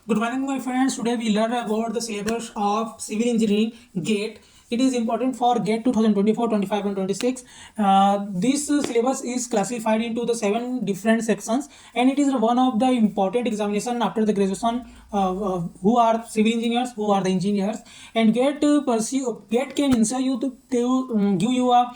Good morning, my friends. Today we learn about the syllabus of civil engineering GATE. It is important for GATE 2024, 25, and 26. This syllabus is classified into the 7 different sections, and it is one of the important examination after the graduation. Who are civil engineers? Who are the engineers? And GATE can ensure you to give you a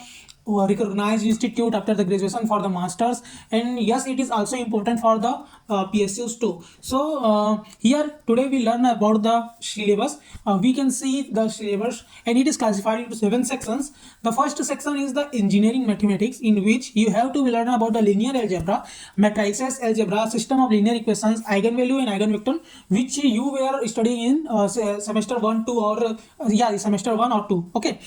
recognized institute after the graduation for the masters, and yes, it is also important for the PSUs too. So here today we learn about the syllabus. We can see the syllabus, and it is classified into 7 sections. The first section is the engineering mathematics, in which you have to learn about the linear algebra, matrices algebra, system of linear equations, eigenvalue and eigenvector, which you were studying in semester 1 2 or semester 1 or 2. Okay,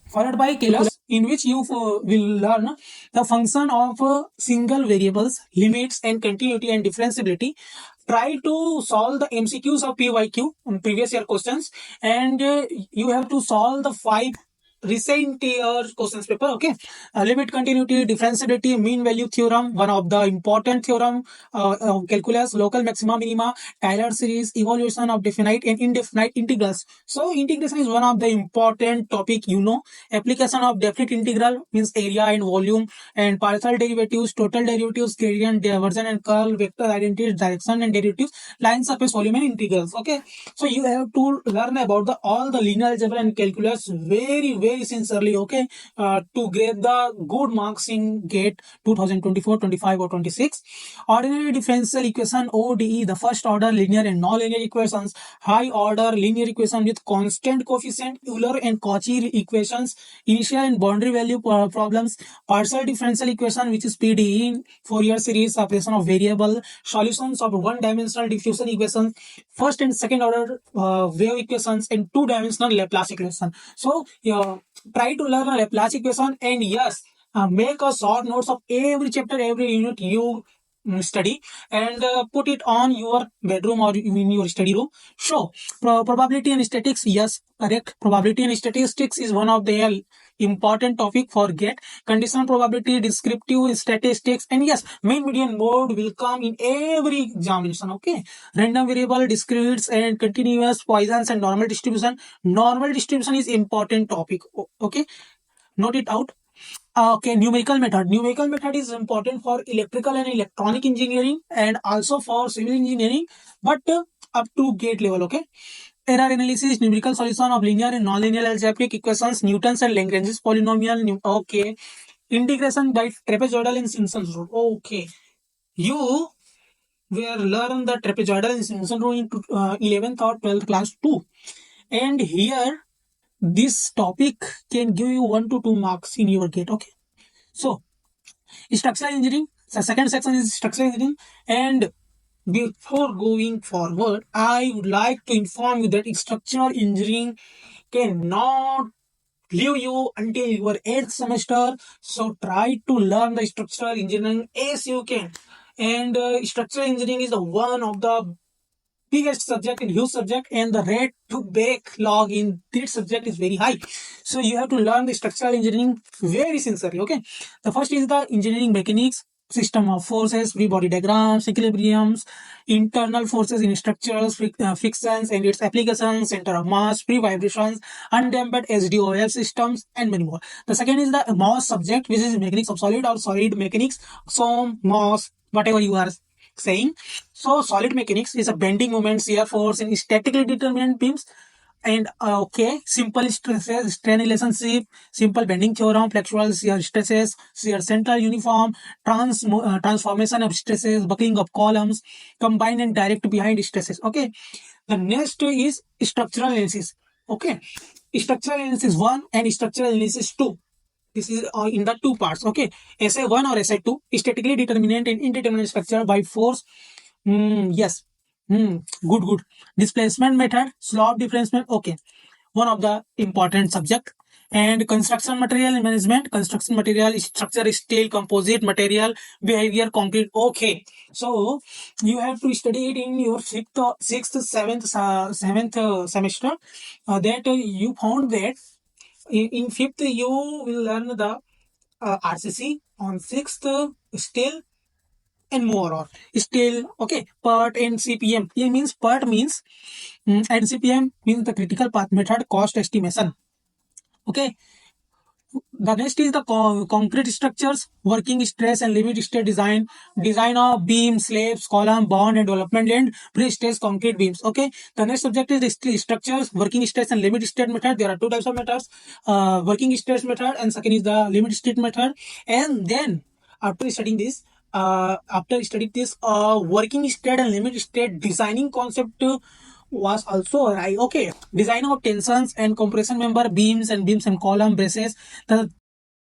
followed by calculus, in which you will learn the function of single variables, limits and continuity and differentiability. Try to solve the MCQs of PYQ on previous year questions, and you have to solve the 5 recent year questions paper. Okay, limit, continuity, differentiability, mean value theorem, one of the important theorem calculus, local maxima minima, Taylor series, evaluation of definite and indefinite integrals. So integration is one of the important topic. Application of definite integral means area and volume, and partial derivatives, total derivatives, gradient, divergence and curl, vector identities, direction and derivatives, line surface volume and integrals. Okay, so you have to learn about the all the linear algebra and calculus very sincerely. Okay, to get the good marks in GATE 2024, 25 or 26. Ordinary differential equation ODE, the first order linear and non-linear equations, high order linear equation with constant coefficient, Euler and Cauchy equations, initial and boundary value problems, partial differential equation which is PDE, Fourier series, separation of variable, solutions of one-dimensional diffusion equations, first and second order wave equations, and two-dimensional Laplace equation. So try to learn a Laplace equation, and yes, make a short notes of every chapter, every unit you study, and put it on your bedroom or in your study room. So probability and statistics, yes, correct. Probability and statistics is one of the important topic for GATE. Conditional probability, descriptive statistics, and yes, mean, median, mode will come in every examination. Okay, random variable, discretes and continuous, Poissons and normal distribution. Normal distribution is important topic. Okay, note it out. Okay, numerical method. Numerical method is important for electrical and electronic engineering, and also for civil engineering, but up to GATE level. Okay, error analysis, numerical solution of linear and non-linear algebraic equations, Newton's and Lagrange's polynomial. Okay, integration by trapezoidal and Simpson's rule. Okay, you will learn the trapezoidal and Simpson rule in 11th or 12th class too, and here this topic can give you 1 to 2 marks in your GATE. Okay, so structural engineering. The second section is structural engineering, and before going forward, I would like to inform you that structural engineering cannot leave you until your 8th semester. So try to learn the structural engineering as you can. And structural engineering is the one of the biggest subject and huge subject, and the rate to backlog in this subject is very high. So you have to learn the structural engineering very sincerely. Okay, the first is the engineering mechanics, system of forces, free body diagrams, equilibriums, internal forces in structures, frictions and its applications, center of mass, free vibrations, undamped HDOL systems, and many more. The second is the MOS subject, which is mechanics of solid or solid mechanics. So MOS, whatever you are saying. So solid mechanics is a bending moment, shear force in statically determined beams, and okay, simple stresses, strain relationship, simple bending theorem, flexural shear stresses, shear central uniform, transformation of stresses, buckling of columns, combined and direct behind stresses. Okay, the next is structural analysis. Okay, structural analysis 1 and structural analysis 2. This is in the two parts. Okay, SA1 or SA2, statically determinate and indeterminate structure by force. Yes. Good. Displacement method, slope differential. Okay, one of the important subject. And construction material management. Construction material structure is steel, composite material, behavior, concrete. Okay, so you have to study it in your sixth, seventh semester. That you found that in fifth you will learn the RCC, on sixth steel, and more or still. Okay, PERT and CPM. It means PERT means and CPM means the critical path method cost estimation. Okay, the next is the concrete structures, working stress and limit state design, design of beam, slabs, column, bond, and development and pre-stress concrete beams. Okay. The next subject is the structures, working stress and limit state method. There are two types of methods, working stress method and second is the limit state method. And then after studying this, working state and limit state designing concept was also right. Okay, design of tensions and compression member, beams and column braces. The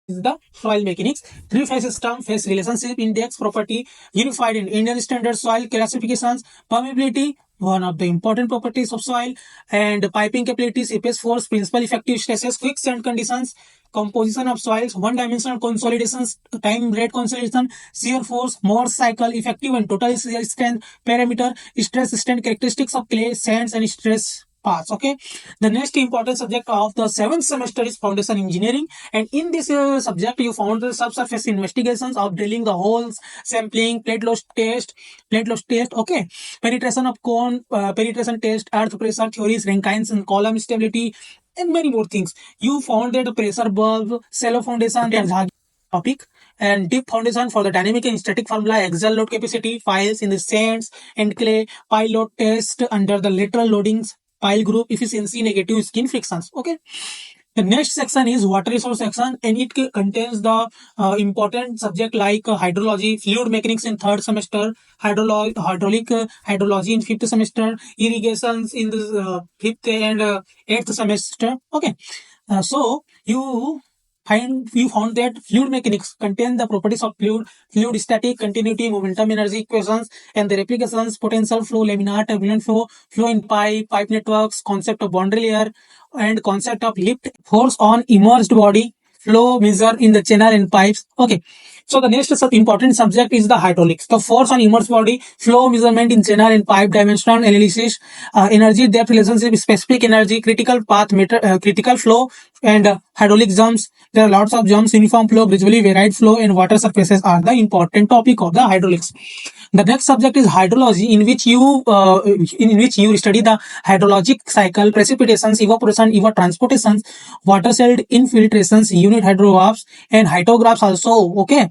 is the soil mechanics, three-phase system, phase relationship, index property, unified in Indian standard soil classifications, permeability, one of the important properties of soil, and piping capability, seepage force, principal effective stresses, quick sand conditions, composition of soils, one-dimensional consolidations, time rate consolidation, shear force, Morse cycle, effective and total shear strength, parameter, stress strength characteristics of clay, sands, and stress paths. Okay, the next important subject of the seventh semester is foundation engineering, and in this subject you found the subsurface investigations of drilling the holes, sampling, plate loss test. Okay, penetration of cone, penetration test, earth pressure theories, Rankines and column stability, and many more things. You found that the pressure bulb, shallow foundation, and topic, and deep foundation for the dynamic and static formula, axial load capacity, piles in the sands and clay, pile load test under the lateral loadings, pile group efficiency, negative skin frictions. Okay, the next section is water resource section, and it contains the important subject like hydrology, fluid mechanics in third semester, hydraulic hydrology in fifth semester, irrigations in the fifth and eighth semester. Okay, so you found that fluid mechanics contain the properties of fluid static, continuity, momentum, energy equations, and the replications, potential flow, laminar, turbulent flow in pipe networks, concept of boundary layer, and concept of lift, force on immersed body, flow measure in the channel and pipes. Okay. So the next important subject is the hydraulics. The force on immersed body, flow measurement in channel and pipe, dimensional analysis, energy depth relationship, specific energy, critical path meter, critical flow, and hydraulic jumps. There are lots of jumps, uniform flow, gradually varied flow, and water surfaces are the important topic of the hydraulics. The next subject is hydrology, in which you study the hydrologic cycle, precipitations, evaporation, evapotransportations, water-celled infiltrations, unit hydrographs, and hydrographs also. Okay,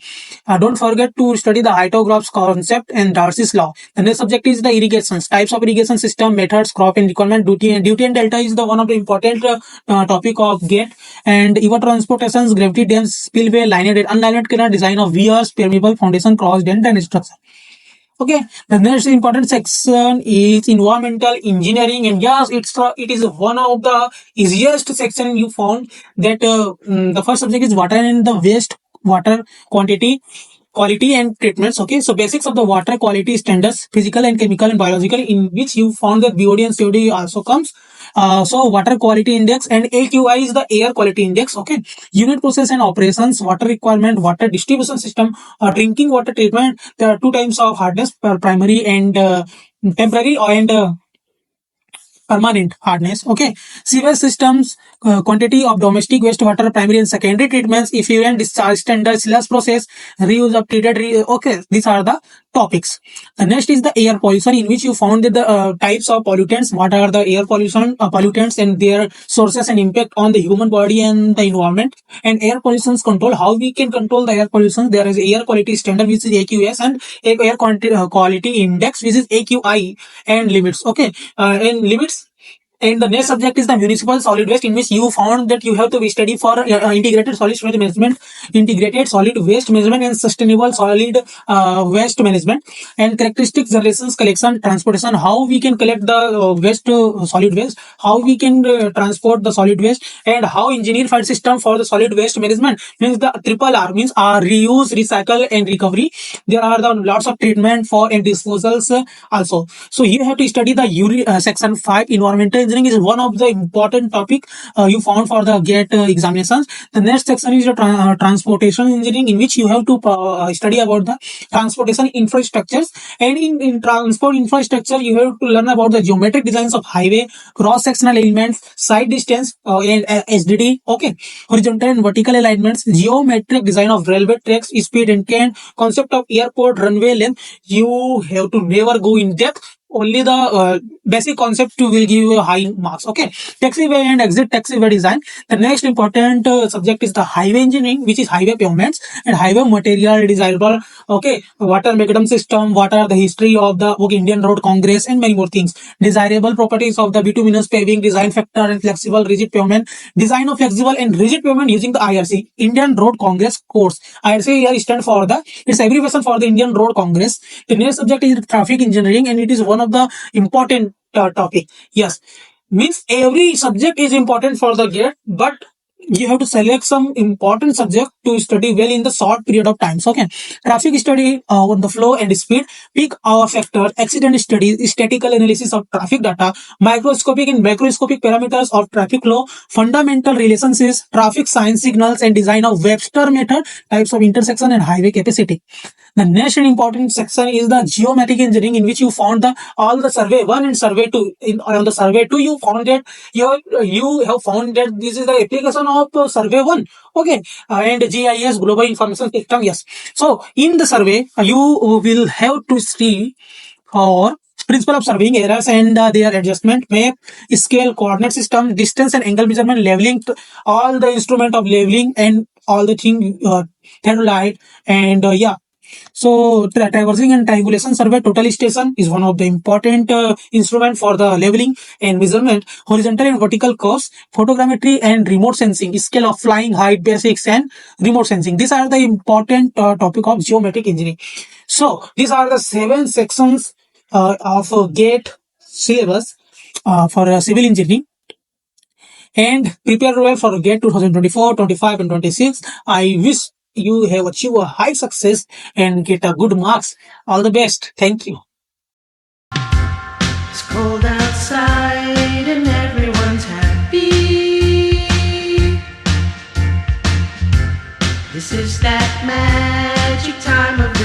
don't forget to study the hydrographs concept and Darcy's law. The next subject is the irrigations, types of irrigation system, methods, crop and requirement, duty and delta is the one of the important topic of GATE, and evapotransportations, gravity dams, spillway, linear, unlinear canal, design of weirs, permeable foundation, cross dent, and structure. Okay, the next important section is environmental engineering, and yes, it is one of the easiest section you found. That the first subject is water and the waste water quantity, quality and treatments. Okay, so basics of the water quality standards, physical and chemical and biological, in which you found that BOD and COD also comes. So water quality index, and AQI is the air quality index. Okay, unit process and operations, water requirement, water distribution system, drinking water treatment. There are two types of hardness, primary and temporary, and permanent hardness. Okay, sewage systems, quantity of domestic wastewater, primary and secondary treatments, effluent discharge standards, sludge process, reuse of treated. Okay, these are the topics. The next is the air pollution, in which you found that the types of pollutants, what are the air pollution pollutants and their sources and impact on the human body and the environment, and air pollution control, how we can control the air pollution. There is air quality standard, which is AQS, and air quality index, which is AQI, and limits. Okay, and limits. And the next subject is the municipal solid waste, in which you found that you have to study for integrated solid waste management, integrated solid waste management, and sustainable solid waste management, and characteristics, generations, collection, transportation, how we can collect the solid waste, how we can transport the solid waste, and how engineer find system for the solid waste management. Means the triple R means reuse, recycle, and recovery. There are the lots of treatment for and disposals also. So you have to study the section 5 environmental engineering is one of the important topic you found for the GATE examinations. The next section is the transportation engineering, in which you have to study about the transportation infrastructures. And in transport infrastructure, you have to learn about the geometric designs of highway, cross-sectional elements, side distance, and SDD. Okay, horizontal and vertical alignments, geometric design of railway tracks, speed and concept of airport runway length. You have to never go in depth. Only the basic concept will give you high marks. Okay, taxiway and exit taxiway design. The next important subject is the highway engineering, which is highway pavements and highway material desirable. Okay, what are mechanism system, what are the history of the Indian Road Congress, and many more things. Desirable properties of the bituminous paving, design factor and flexible rigid pavement, design of flexible and rigid pavement using the IRC, Indian Road Congress course. IRC here stand for the, it's abbreviation for the Indian Road Congress. The next subject is traffic engineering, and it is one of the important topic. Yes, means every subject is important for the GATE, but you have to select some important subject to study well in the short period of time. So, okay, traffic study on the flow and speed, peak hour factor, accident studies, statistical analysis of traffic data, microscopic and macroscopic parameters of traffic flow, fundamental relationships, traffic science signals and design of Webster method, types of intersection and highway capacity. The next important section is the geometric engineering, in which you found the all the survey 1 and survey 2. On the survey 2, you found that you have found that this is the application of survey 1. Okay, and GIS, global information system. Yes. So in the survey, you will have to see for principle of surveying errors and their adjustment, map, scale, coordinate system, distance and angle measurement, leveling, all the instrument of leveling and all the thing, theodolite, and yeah. So traversing and triangulation survey, total station is one of the important instrument for the leveling and measurement, horizontal and vertical curves, photogrammetry and remote sensing, scale of flying, height, basics and remote sensing. These are the important topic of geometric engineering. So these are the 7 sections of GATE syllabus for civil engineering. And prepare well for GATE 2024, 25 and 26. I wish you have achieved a high success and get a good marks. All the best. Thank you. It's cold outside and everyone's happy. This is that magic time of